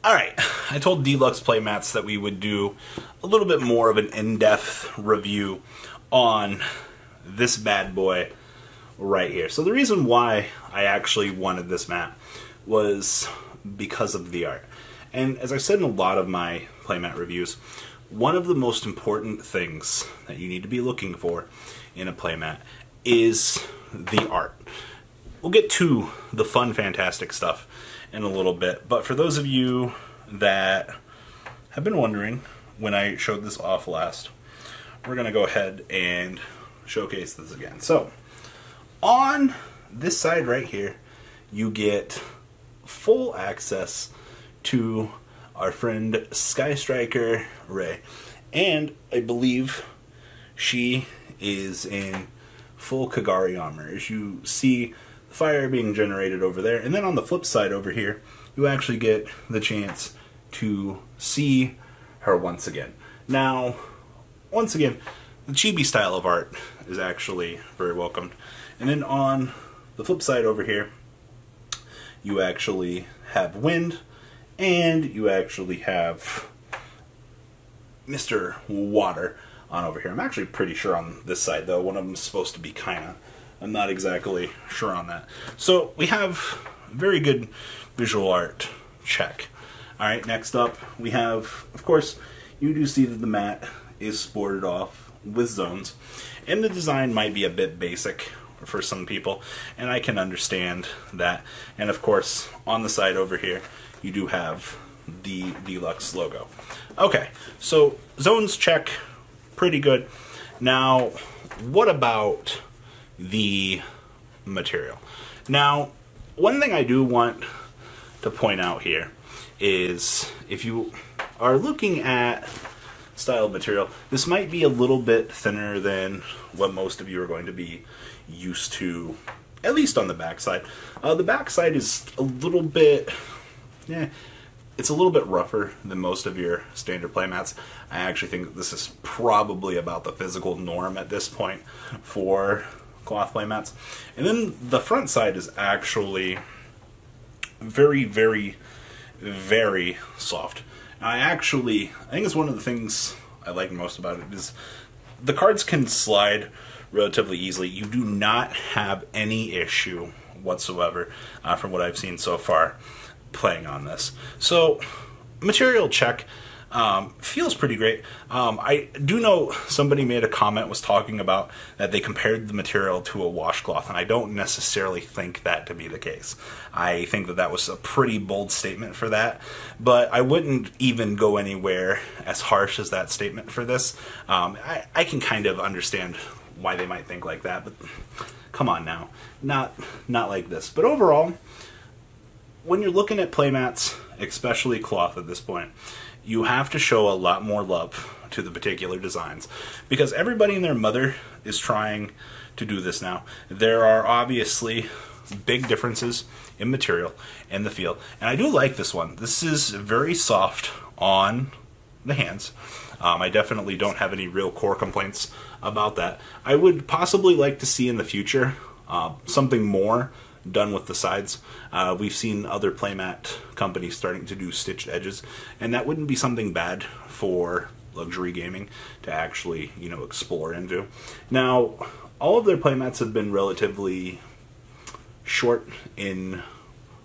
Alright, I told D-Lux Playmats that we would do a little bit more of an in-depth review on this bad boy right here. So the reason why I actually wanted this mat was because of the art. And as I've said in a lot of my playmat reviews, one of the most important things that you need to be looking for in a playmat is the art. We'll get to the fun, fantastic stuff in a little bit, but for those of you that have been wondering when I showed this off last, we're going to go ahead and showcase this again. So, on this side right here, you get full access to our friend Sky Striker Ray, and I believe she is in full Kagari armor, as you see the fire being generated over there. And then on the flip side over here, you actually get the chance to see her once again. Now, once again, the chibi style of art is actually very welcomed. And then on the flip side over here, you actually have Wind, and you actually have Mr. Water on over here. I'm actually pretty sure on this side, though. One of them is supposed to be kinda. I'm not exactly sure on that. So we have very good visual art check. Alright, next up we have, of course, you do see that the mat is sported off with zones. And the design might be a bit basic for some people, and I can understand that. And of course, on the side over here, you do have the D-Lux logo. Okay, so zones check, pretty good. Now, what about the material? Now, one thing I do want to point out here is if you are looking at style material, this might be a little bit thinner than what most of you are going to be used to, at least on the backside. The backside is a little bit, it's a little bit rougher than most of your standard playmats. I actually think that this is probably about the physical norm at this point for cloth playmats. And then the front side is actually very, very, very soft. I think it's one of the things I like most about it is the cards can slide relatively easily. You do not have any issue whatsoever from what I've seen so far playing on this. So, material check feels pretty great. I do know somebody made a comment, was talking about that they compared the material to a washcloth, and I don't necessarily think that to be the case. I think that that was a pretty bold statement for that, but I wouldn't even go anywhere as harsh as that statement for this. I can kind of understand why they might think like that, but come on now. Not like this. But overall, when you're looking at playmats, especially cloth at this point, you have to show a lot more love to the particular designs, because everybody and their mother is trying to do this now. There are obviously big differences in material and the feel, and I do like this one. This is very soft on the hands. I definitely don't have any real core complaints about that. I would possibly like to see in the future something more done with the sides. We've seen other playmat companies starting to do stitched edges, and that wouldn't be something bad for luxury gaming to actually, explore into. Now, all of their playmats have been relatively short in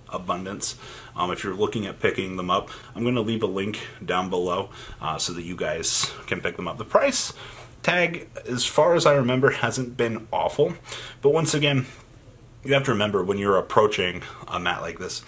abundance. If you're looking at picking them up, I'm going to leave a link down below so that you guys can pick them up. The price tag, as far as I remember, hasn't been awful, but once again, you have to remember when you're approaching a mat like this,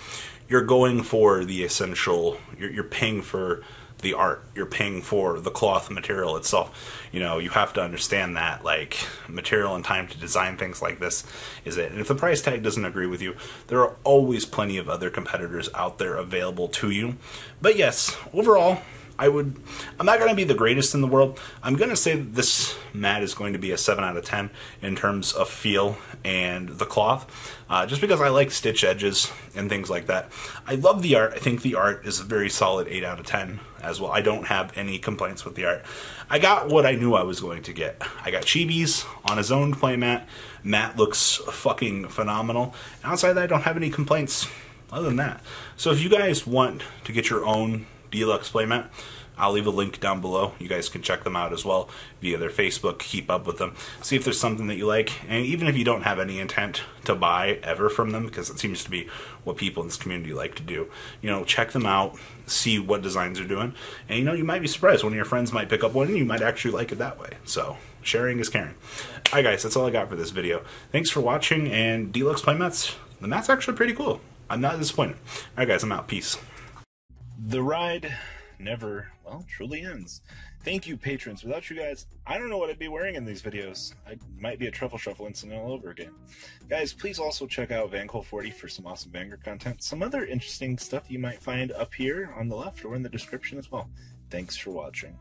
you're going for the essential, you're paying for the art, you're paying for the cloth material itself. You have to understand that, like, material and time to design things like this is it. And if the price tag doesn't agree with you, there are always plenty of other competitors out there available to you. But yes, overall, I'm not going to be the greatest in the world. I'm going to say that this mat is going to be a 7 out of 10 in terms of feel and the cloth, just because I like stitch edges and things like that. I love the art. I think the art is a very solid 8 out of 10 as well. I don't have any complaints with the art. I got what I knew I was going to get. I got chibis on a zoned playmat. Mat looks fucking phenomenal. Outside that, I don't have any complaints other than that, so if you guys want to get your own D-Lux playmat, I'll leave a link down below. You guys can check them out as well via their Facebook, keep up with them, see if there's something that you like, and even if you don't have any intent to buy ever from them, because it seems to be what people in this community like to do, you know, check them out, see what designs they're doing, and you know, you might be surprised. One of your friends might pick up one and you might actually like it that way. So sharing is caring. Alright guys, that's all I got for this video. Thanks for watching, and D-Lux playmats, the mat's actually pretty cool. I'm not disappointed. Alright guys, I'm out. Peace. The ride never, well, truly ends. Thank you, patrons. Without you guys, I don't know what I'd be wearing in these videos. I might be a truffle shuffle incident all over again. Guys, please also check out VanCole40 for some awesome Vanguard content. Some other interesting stuff you might find up here on the left or in the description as well. Thanks for watching.